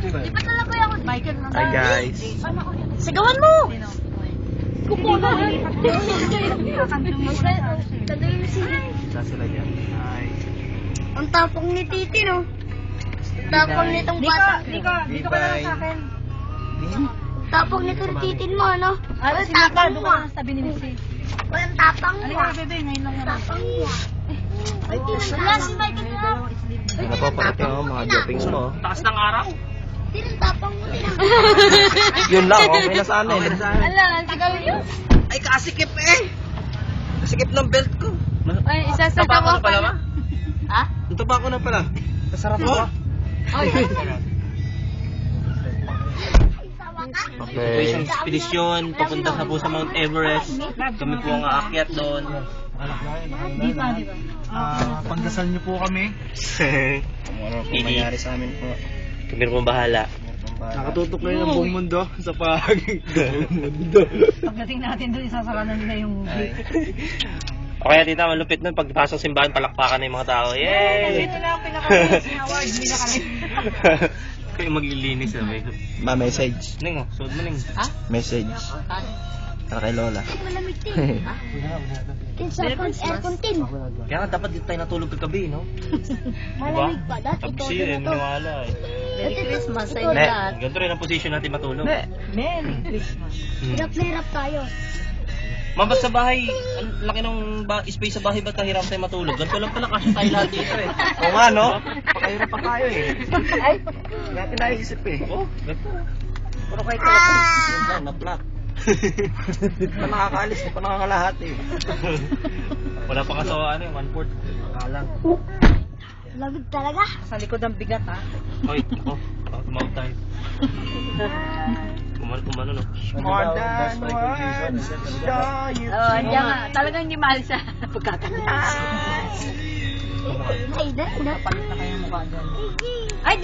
Di ba talaga ako? Michael na. Hi guys. Sigawan mo! Saan sila dyan? Hi. Ang tapong ni Titi, no? Tapong nitong bata. Dito ka lang sa akin. Tapong nito ni Titin mo, no? Ay, si Mika, doon ka lang sabi ni Missy. Walang tapang mo. Halika, bebe, ngayon lang naman. Tapang mo. Ay, wala si Michael na. Ano pa parating ako mga droppings mo? Taas ng araw. Tinang tapang mo. Yun lang, okay na sana eh. Ala, sigaw yun. Ay, kasikip eh! Kasikip ng belt ko. Ay, isasabaw Tabako na pala ba? Ha? Ito pa ako na pala. Masarap ba? Okay. Expedition, papunta sa po sa Mount Everest. Kami po ang aakyat doon. Di ba? Pagdasal niyo po kami. Ano po mangyari sa amin po? Kami po bahala. Nakatutok na yun ang buong mundo sa buong mundo. Pagdating natin doon, isasara na nila yung gate. Okay, tita, malupit nun. Pagpasok simbahan, palakpakan na yung mga tao. Yay! Ito lang ang pinaka-best na award nila kami. Kayo maglilinis na may. Ma-message. Ning, oh. Suod mo, Ning. Message. Para kay Lola. Malamig din. Tin sa aircon tin. Kaya nga, dapat dito tayo natulog kagabi, no? Malamig pa. Dati Tapos ito yun, na to. maniwala eh. Merry Christmas sa Ito inyo Ne. lahat. Ganito rin ang position natin matulog. Merry Christmas. Hirap na hirap tayo. Mabas sa bahay, ang laki ng space sa bahay, ba't kahirap tayo matulog? Ganito lang pala kasi tayo lahat dito eh. Oo nga no? Pakahirap pa tayo eh. Hindi natin naisip eh. Oh, ganito. Pero kahit tapos, yun lang, na-flat. Hindi pa nakakaalis, hindi pa nakakalahati eh. Wala pa kasawa ano eh, 1/4. Kalang. Lamig talaga. Sa likod ang bigat, ha? Hoy, ako, tumawag tayo. Kumano, no? More than one saw you. Andiyan nga. Talagang hindi mahal sa pagkakanta. Ay, dahil na. Palit na kayo mukha dyan. Ay,